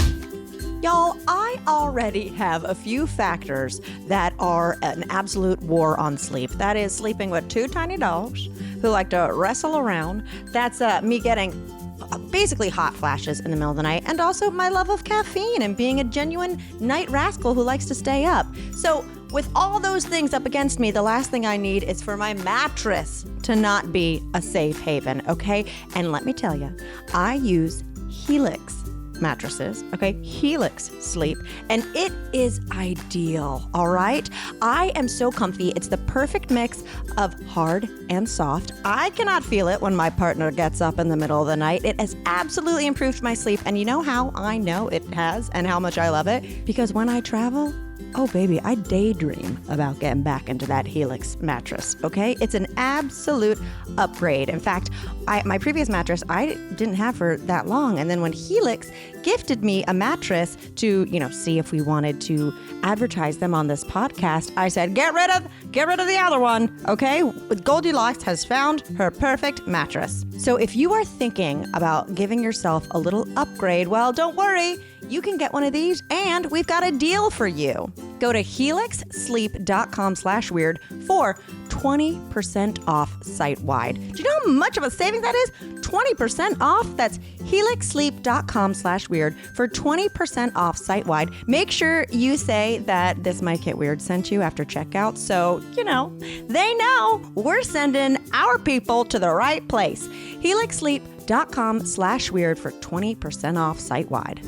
Y'all, I already have a few factors that are an absolute war on sleep. That is sleeping with 2 tiny dogs who like to wrestle around. That's me getting basically hot flashes in the middle of the night, and also my love of caffeine and being a genuine night rascal who likes to stay up. So with all those things up against me, the last thing I need is for my mattress to not be a safe haven, okay? And let me tell you, I use Helix mattresses, okay? Helix Sleep, and it is ideal, all right? I am so comfy. It's the perfect mix of hard and soft. I cannot feel it when my partner gets up in the middle of the night. It has absolutely improved my sleep, and you know how I know it has and how much I love it? Because when I travel, oh baby, I daydream about getting back into that Helix mattress, okay? It's an absolute upgrade. In fact, my previous mattress, I didn't have for that long. And then when Helix gifted me a mattress to, you know, see if we wanted to advertise them on this podcast, I said, get rid of the other one, okay? Goldilocks has found her perfect mattress. So if you are thinking about giving yourself a little upgrade, well, don't worry. You can get one of these, and we've got a deal for you. Go to helixsleep.com/weird for 20% off site-wide. Do you know how much of a savings that is? 20% off. That's helixsleep.com/weird for 20% off site-wide. Make sure you say that This Might Get Weird sent you after checkout, so, they know we're sending our people to the right place. helixsleep.com/weird for 20% off site-wide.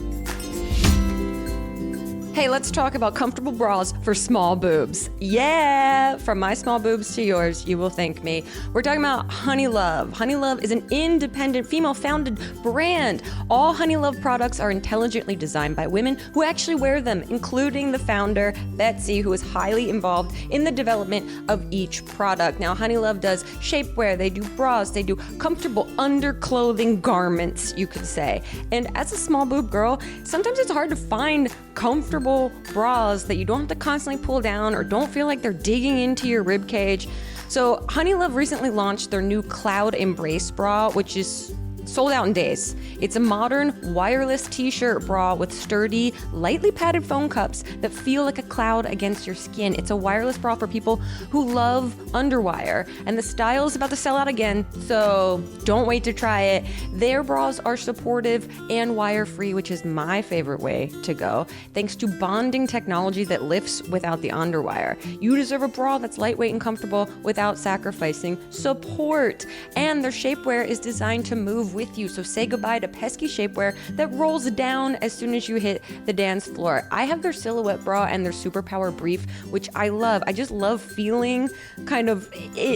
Hey, let's talk about comfortable bras for small boobs. Yeah, from my small boobs to yours, you will thank me. We're talking about Honey Love. Honey Love is an independent, female-founded brand. All Honey Love products are intelligently designed by women who actually wear them, including the founder, Betsy, who is highly involved in the development of each product. Now, Honey Love does shapewear, they do bras, they do comfortable underclothing garments, you could say. And as a small boob girl, sometimes it's hard to find comfortable bras that you don't have to constantly pull down or don't feel like they're digging into your rib cage. So Honey Love recently launched their new Cloud Embrace bra, which is sold out in days. It's a modern wireless t-shirt bra with sturdy, lightly padded foam cups that feel like a cloud against your skin. It's a wireless bra for people who love underwire, and the style is about to sell out again, so don't wait to try it. Their bras are supportive and wire-free, which is my favorite way to go, thanks to bonding technology that lifts without the underwire. You deserve a bra that's lightweight and comfortable without sacrificing support. And their shapewear is designed to move with you, so say goodbye to pesky shapewear that rolls down as soon as you hit the dance floor. I have their silhouette bra and their superpower brief, which I love. I just love feeling kind of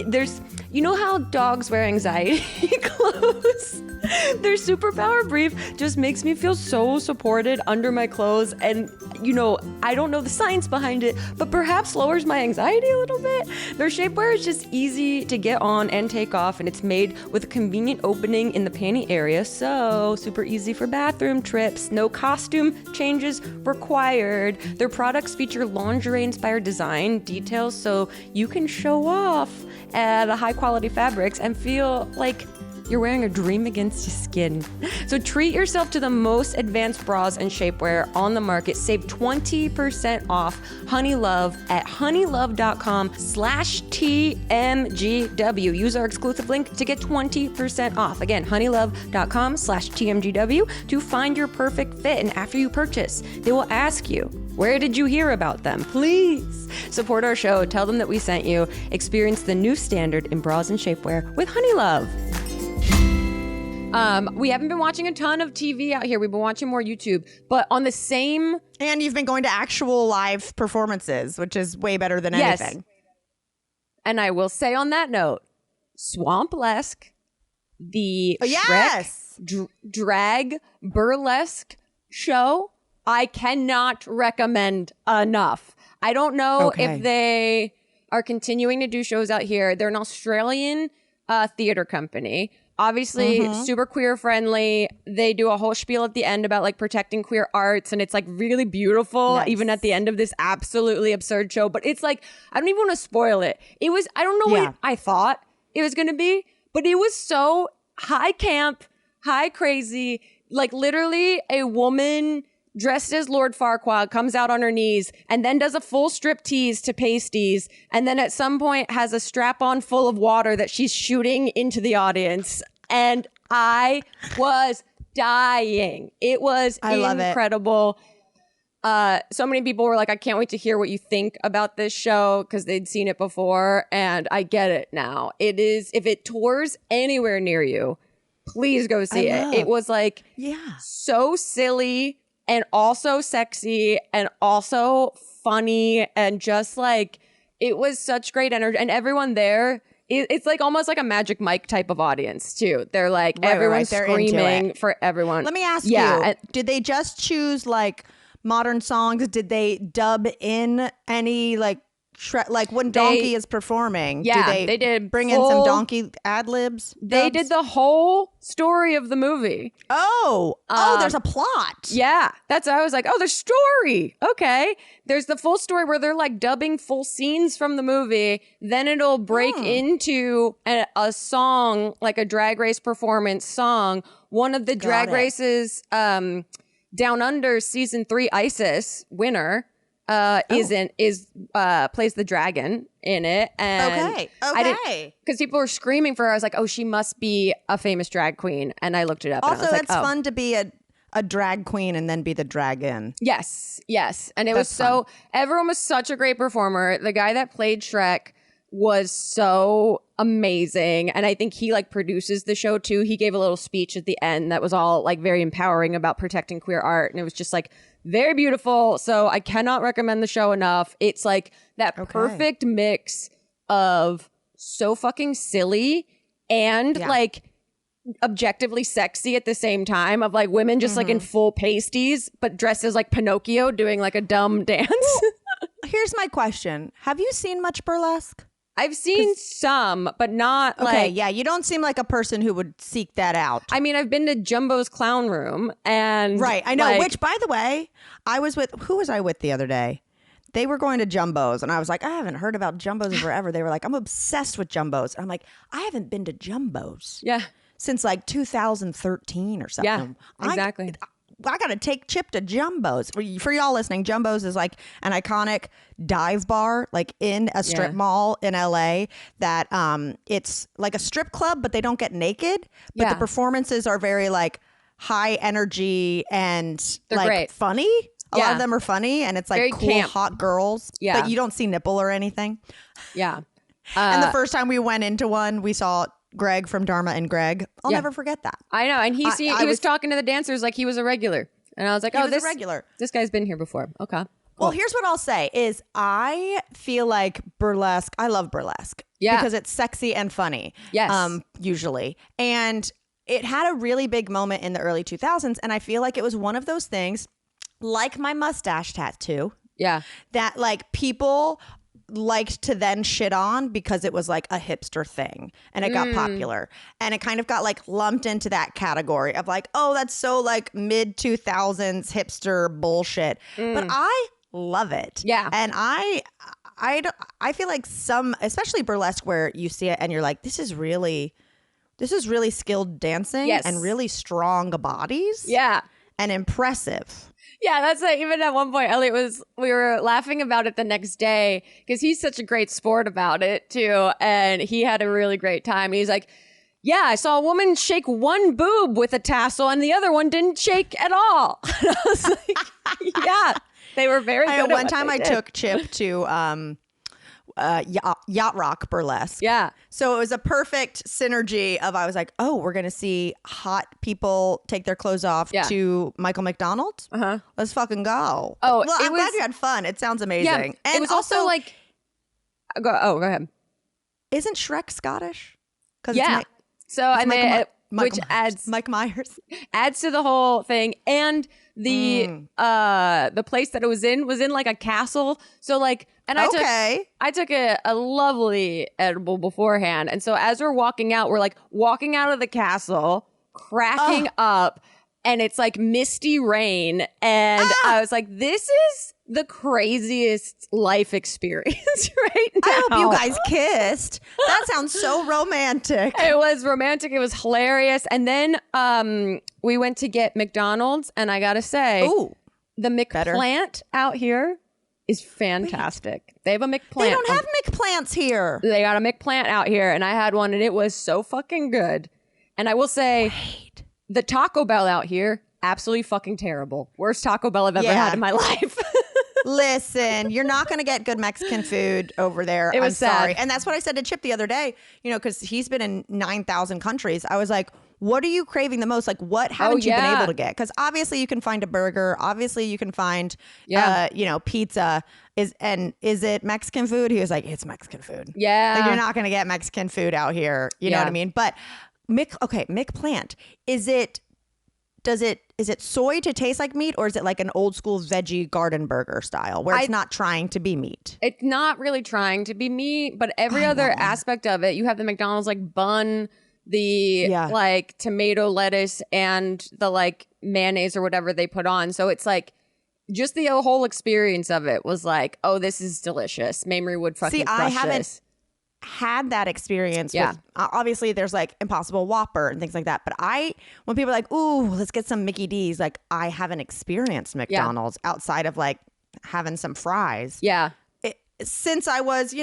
there's, you know how dogs wear anxiety clothes? Their superpower brief just makes me feel so supported under my clothes, and I don't know the science behind it, but perhaps lowers my anxiety a little bit. Their shapewear is just easy to get on and take off, and it's made with a convenient opening in the panty area, so super easy for bathroom trips. No costume changes required. Their products feature lingerie-inspired design details, so you can show off the high-quality fabrics and feel like you're wearing a dream against your skin. So treat yourself to the most advanced bras and shapewear on the market. Save 20% off Honey Love at honeylove.com/TMGW. Use our exclusive link to get 20% off. Again, honeylove.com/TMGW to find your perfect fit. And after you purchase, they will ask you, where did you hear about them? Please support our show. Tell them that we sent you. Experience the new standard in bras and shapewear with Honey Love. We haven't been watching a ton of TV out here. We've been watching more YouTube, but on the same... And you've been going to actual live performances, which is way better than anything. And I will say on that note, Swamp-lesque, the Shrek drag burlesque show, I cannot recommend enough. I don't know if they are continuing to do shows out here. They're an Australian theater company. Obviously, super queer friendly. They do a whole spiel at the end about like protecting queer arts, and it's like really beautiful, even at the end of this absolutely absurd show. But it's like, I don't even want to spoil it. It was, I don't know what I thought it was going to be, but it was so high camp, high crazy, like literally a woman dressed as Lord Farquaad comes out on her knees and then does a full strip tease to pasties, and then at some point has a strap-on full of water that she's shooting into the audience. And I was dying. It was incredible. So many people were like, I can't wait to hear what you think about this show, because they'd seen it before, and I get it now. It is, if it tours anywhere near you, please go see it. It was like so silly and also sexy and also funny, and just like, it was such great energy. And everyone there, it's like almost like a Magic Mike type of audience too. They're like, everyone's screaming for everyone. Let me ask you, did they just choose like modern songs? Did they dub in any like when Donkey is performing? They did bring in some Donkey ad-libs? They did the whole story of the movie. There's a plot. Yeah, that's why I was like, there's story. Okay. There's the full story where they're like dubbing full scenes from the movie. Then it'll break into a song, like a Drag Race performance song. One of the Drag Races, Down Under season 3 Isis winner, plays the dragon in it. And okay. Because people were screaming for her. I was like, oh, she must be a famous drag queen. And I looked it up. Also, and I was it's fun to be a drag queen and then be the dragon. Yes. And it was so, everyone was such a great performer. The guy that played Shrek was so amazing. And I think he like produces the show too. He gave a little speech at the end that was all like very empowering about protecting queer art. And it was just like very beautiful. So I cannot recommend the show enough. It's like that perfect mix of so fucking silly and like objectively sexy at the same time, of like women just like in full pasties but dressed as like Pinocchio doing like a dumb dance. Here's my question. Have you seen much burlesque? I've seen some, but not like... yeah, you don't seem like a person who would seek that out. I mean, I've been to Jumbo's Clown Room and... Right, I know, like, which, by the way, who was I with the other day? They were going to Jumbo's, and I was like, I haven't heard about Jumbo's in forever. They were like, I'm obsessed with Jumbo's. And I'm like, I haven't been to Jumbo's since like 2013 or something. Yeah, exactly. I got to take Chip to Jumbo's. For y'all listening, Jumbo's is like an iconic dive bar, like in a strip mall in LA that it's like a strip club, but they don't get naked. But the performances are very like high energy and they're like great. Funny. A lot of them are funny, and it's like very cool, camp. Hot girls. Yeah. But you don't see nipple or anything. Yeah. And the first time we went into one, we saw Greg from Dharma and Greg. I'll never forget that. I know. And he was talking to the dancers like he was a regular. And I was like, this regular. This guy's been here before. Okay. Cool. Well, here's what I'll say is I feel like burlesque. I love burlesque. Yeah. Because it's sexy and funny. Yes. Usually. And it had a really big moment in the early 2000s. And I feel like it was one of those things, like my mustache tattoo. Yeah. That like people liked to then shit on because it was like a hipster thing and it got popular, and it kind of got like lumped into that category of like, oh, that's so like mid 2000s hipster bullshit. But I love it. Yeah. And I feel like some, especially burlesque, where you see it and you're like, this is really skilled dancing and really strong bodies. Yeah. And impressive. Yeah, that's like, even at one point, we were laughing about it the next day because he's such a great sport about it too. And he had a really great time. He's like, yeah, I saw a woman shake one boob with a tassel and the other one didn't shake at all. And I was like, yeah, they were very good. One time I took Chip to Yacht Rock burlesque. Yeah. So it was a perfect synergy of, I was like, oh, we're going to see hot people take their clothes off to Michael McDonald. Let's fucking go. Oh, well, I'm glad you had fun. It sounds amazing. Yeah, and it was also like, go ahead. Isn't Shrek Scottish? Yeah. Which adds Mike Myers adds to the whole thing. And the place that it was in like a castle. So like, and I took a lovely edible beforehand. And so as we're walking out, we're like walking out of the castle, cracking up, and it's like misty rain. And I was like, this is the craziest life experience right now. I hope you guys kissed. That sounds so romantic. It was romantic. It was hilarious. And then we went to get McDonald's, and I gotta say, the McPlant out here is fantastic. Wait. They have a McPlant. They don't have McPlants here. They got a McPlant out here, and I had one, and it was so fucking good. And I will say, the Taco Bell out here, absolutely fucking terrible. Worst Taco Bell I've ever had in my life. Listen, you're not going to get good Mexican food over there. It was sorry. sad. And that's what I said to Chip the other day, because he's been in 9,000 countries. I was like, what are you craving the most? Like, what haven't you been able to get? Because obviously you can find a burger. Obviously you can find, pizza. Is it Mexican food? He was like, it's Mexican food. Yeah. Like, you're not going to get Mexican food out here. You know what I mean? But McPlant, is it soy to taste like meat, or is it like an old school veggie garden burger style where it's not trying to be meat? It's not really trying to be meat, but every other aspect of it, you have the McDonald's like bun, the like tomato lettuce, and the like mayonnaise or whatever they put on. So it's like just the whole experience of it was like, oh, this is delicious. Mamrie would fucking crush this. Had that experience with, obviously there's like Impossible Whopper and things like that, but when people are like, ooh, let's get some Mickey D's, like, I haven't experienced McDonald's outside of like having some fries. Yeah. Since I was,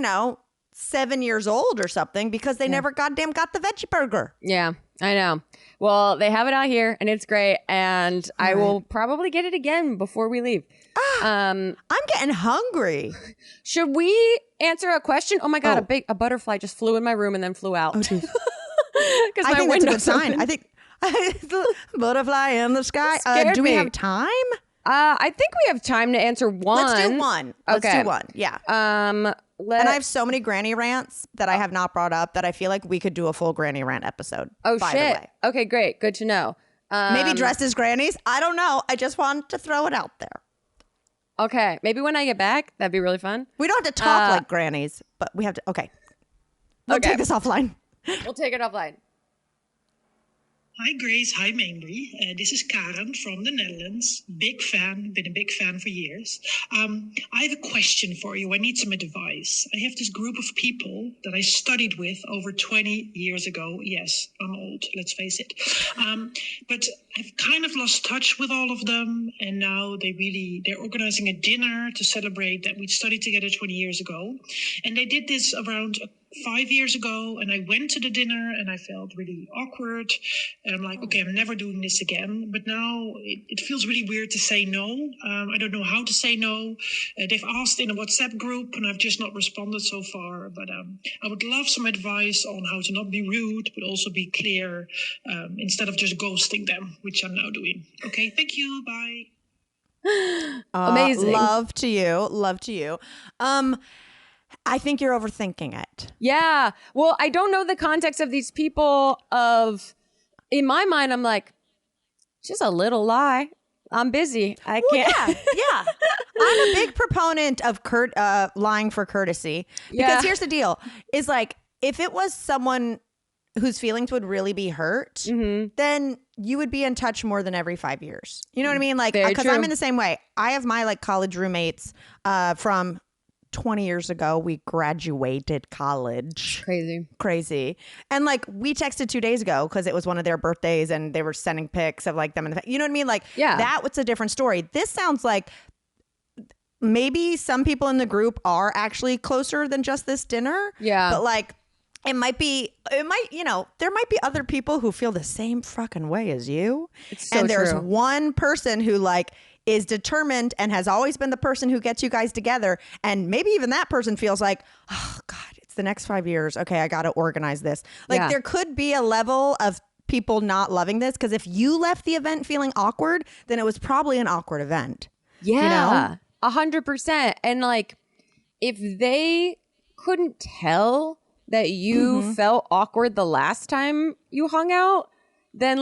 7 years old or something, because they never goddamn got the veggie burger. Yeah, I know. Well, they have it out here and it's great. And I will probably get it again before we leave. I'm getting hungry. Should we answer a question? Oh my God, a butterfly just flew in my room and then flew out. Oh, geez. I think that's a good sign. I think butterfly in the sky. Do we have time? I think we have time to answer one. Let's do one. Let's do one. Yeah. And I have so many granny rants that I have not brought up that I feel like we could do a full granny rant episode. Oh, by shit. The way. Okay, great. Good to know. Maybe dressed as grannies. I don't know. I just wanted to throw it out there. Okay. Maybe when I get back, that'd be really fun. We don't have to talk like grannies, but we have to. Okay. We'll take this offline. We'll take it offline. Hi Grace, hi Mamrie. This is Karen from the Netherlands. Big fan, been a big fan for years. I have a question for you. I need some advice. I have this group of people that I studied with over 20 years ago. Yes, I'm old, let's face it. But I've kind of lost touch with all of them. And now they're organizing a dinner to celebrate that we studied together 20 years ago. And they did this around 5 years ago, and I went to the dinner and I felt really awkward. And I'm like, okay, I'm never doing this again. But now it feels really weird to say no. I don't know how to say no. They've asked in a WhatsApp group and I've just not responded so far. But I would love some advice on how to not be rude, but also be clear instead of just ghosting them, which I'm now doing. Okay, thank you. Bye. Amazing. Love to you. I think you're overthinking it. Yeah. Well, I don't know the context of these people in my mind, I'm like, just a little lie. I'm busy. I can't. Yeah. I'm a big proponent of lying for courtesy. Because here's the deal. Is like, if it was someone whose feelings would really be hurt, then you would be in touch more than every 5 years. You know what I mean? Like, because I'm in the same way. I have my college roommates from 20 years ago. We graduated college. Crazy. And we texted 2 days ago because it was one of their birthdays and they were sending pics of them in the, you know what I mean? That was a different story. This sounds like maybe some people in the group are actually closer than just this dinner. Yeah. But there might be other people who feel the same fucking way as you. It's so and there's true. one person who is determined and has always been the person who gets you guys together. And maybe even that person feels like, oh God, it's the next 5 years. Okay, I got to organize this. There could be a level of people not loving this, because if you left the event feeling awkward, then it was probably an awkward event. Yeah, 100%. And if they couldn't tell that you felt awkward the last time you hung out, then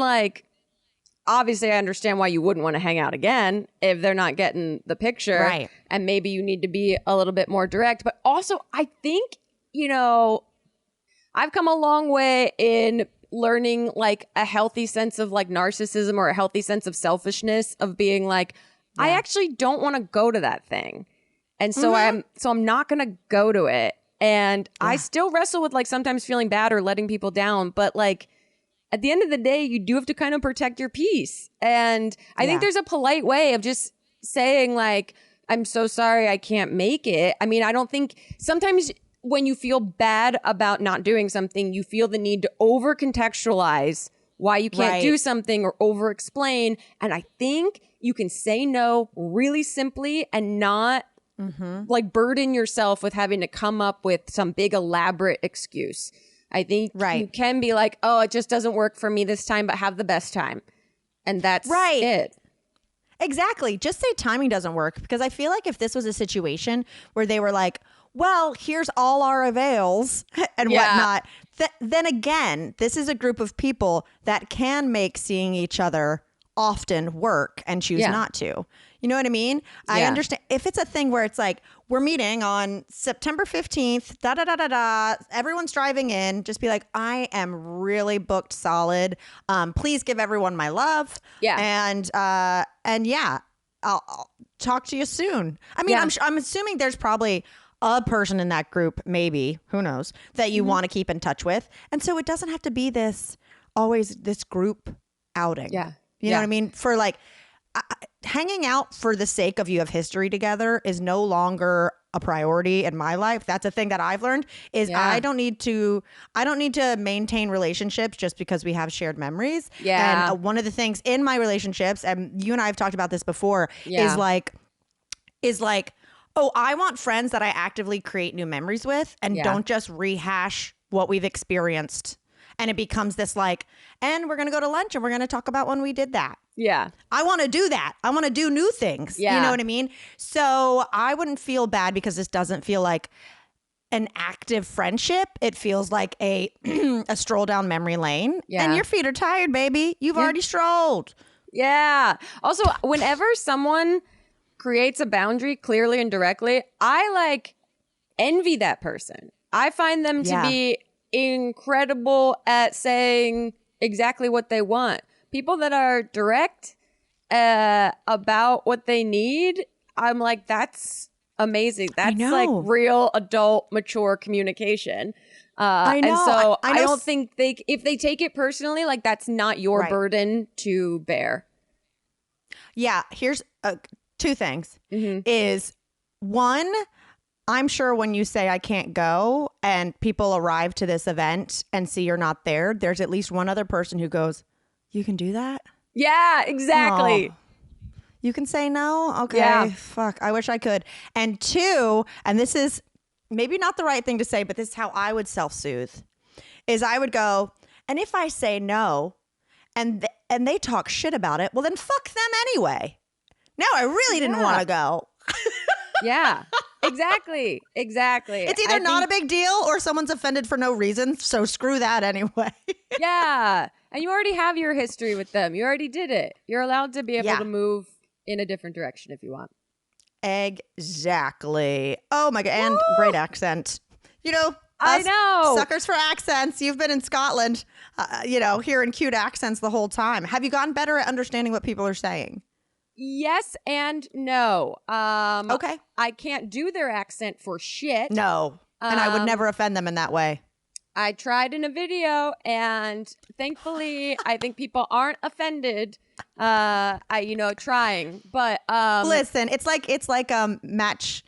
obviously I understand why you wouldn't want to hang out again if they're not getting the picture. Right. And maybe you need to be a little bit more direct. But also I think, I've come a long way in learning a healthy sense of narcissism or a healthy sense of selfishness of being I actually don't want to go to that thing. And so I'm not going to go to it. And I still wrestle with sometimes feeling bad or letting people down. But at the end of the day, you do have to kind of protect your peace. And I think there's a polite way of just saying I'm so sorry I can't make it. I mean, I don't think sometimes when you feel bad about not doing something, you feel the need to over contextualize why you can't do something or over explain. And I think you can say no really simply and not burden yourself with having to come up with some big elaborate excuse. I think you can be oh, it just doesn't work for me this time, but have the best time. And that's it. Exactly. Just say timing doesn't work, because I feel like if this was a situation where they were well, here's all our avails and whatnot, then again, this is a group of people that can make seeing each other often work and choose not to. You know what I mean? I understand if it's a thing where it's we're meeting on September 15th, everyone's driving in, just be I am really booked solid. Please give everyone my love. Yeah. And I'll talk to you soon. I mean, I'm assuming there's probably a person in that group, maybe, who knows, that you want to keep in touch with. And so it doesn't have to be this group outing. Yeah. You know what I mean? For hanging out for the sake of you have history together is no longer a priority in my life. That's a thing that I've learned is I don't need to maintain relationships just because we have shared memories. Yeah. And one of the things in my relationships, and you and I have talked about this before, is like, oh, I want friends that I actively create new memories with and don't just rehash what we've experienced. And it becomes this like, and we're going to go to lunch and we're going to talk about when we did that. Yeah. I want to do that. I want to do new things. Yeah. You know what I mean? So I wouldn't feel bad because this doesn't feel like an active friendship. It feels like a a stroll down memory lane. Yeah. And your feet are tired, baby. You've already strolled. Yeah. Also, whenever someone creates a boundary clearly and directly, I like envy that person. I find them to be incredible at saying exactly what they want. People that are direct about what they need, I'm like, that's amazing. That's like real adult, mature communication. I know. And so I don't think if they take it personally, like that's not your burden to bear. Yeah. Here's two things. Is one, I'm sure when you say I can't go and people arrive to this event and see you're not there, there's at least one other person who goes, you can do that? Yeah, exactly. Oh. You can say no? Okay. Yeah. Fuck. I wish I could. And two, and this is maybe not the right thing to say, but this is how I would self-soothe, is I would go, and if I say no and they talk shit about it, well then fuck them anyway. No, I really didn't want to go. Yeah, exactly. It's either not a big deal or someone's offended for no reason, so screw that anyway. Yeah, and you already have your history with them. You already did it. You're allowed to be able to move in a different direction if you want. Exactly. Oh my God, and great accent. You know, I know. Suckers for accents. You've been in Scotland, hearing cute accents the whole time. Have you gotten better at understanding what people are saying? Yes and no. Okay. I can't do their accent for shit. No. And I would never offend them in that way. I tried in a video and thankfully I think people aren't offended trying. But listen, it's like match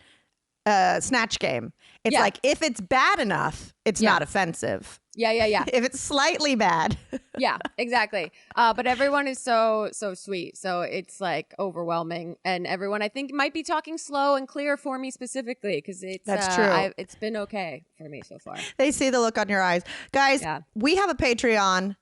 snatch game. It's like if it's bad enough, it's not offensive. Yeah. If it's slightly bad. Yeah, exactly. But everyone is so sweet. So it's like overwhelming. And everyone, I think, might be talking slow and clear for me specifically because that's true. It's been okay for me so far. They see the look on your eyes. Guys, we have a Patreon.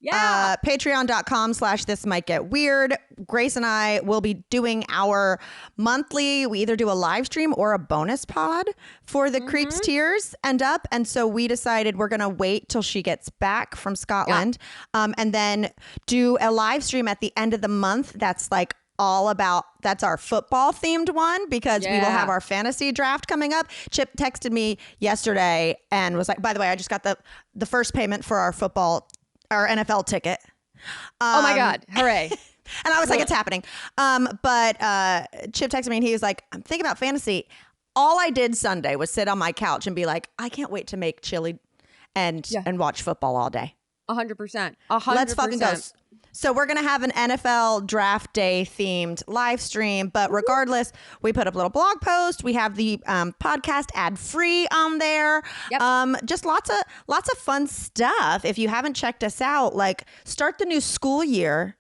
Yeah. Patreon.com/this might get weird. Grace and I will be doing our monthly, we either do a live stream or a bonus pod for the Creeps tiers and up. And so we decided we're going to wait till she gets back from Scotland and then do a live stream at the end of the month. That's like that's our football themed one because we will have our fantasy draft coming up. Chip texted me yesterday and was like, by the way, I just got the first payment for our NFL ticket. Oh my God. Hooray. And I was like, it's happening. But Chip texted me and he was like, I'm thinking about fantasy. All I did Sunday was sit on my couch and be like, I can't wait to make chili and watch football all day. 100%. Let's fucking go. So we're going to have an NFL draft day themed live stream. But regardless, we put up a little blog post. We have the podcast ad free on there. Yep. Just lots of fun stuff. If you haven't checked us out, like start the new school year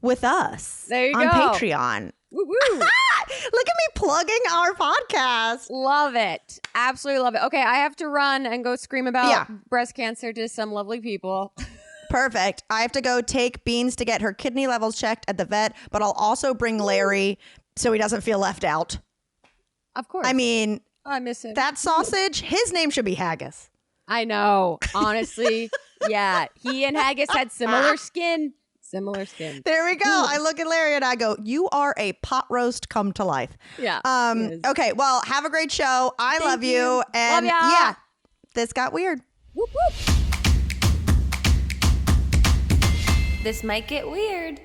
with us on Patreon. Woo-woo. Look at me plugging our podcast. Love it. Absolutely love it. Okay, I have to run and go scream about breast cancer to some lovely people. Perfect. I have to go take Beans to get her kidney levels checked at the vet, but I'll also bring Larry so he doesn't feel left out. Of course. I mean, I miss him. That sausage, his name should be Haggis. I know. Honestly, yeah. He and Haggis had similar skin. There we go. I look at Larry and I go, you are a pot roast come to life. Yeah. Okay. Well, have a great show. I love you. And love y'all. This got weird. Whoop, whoop. This might get weird.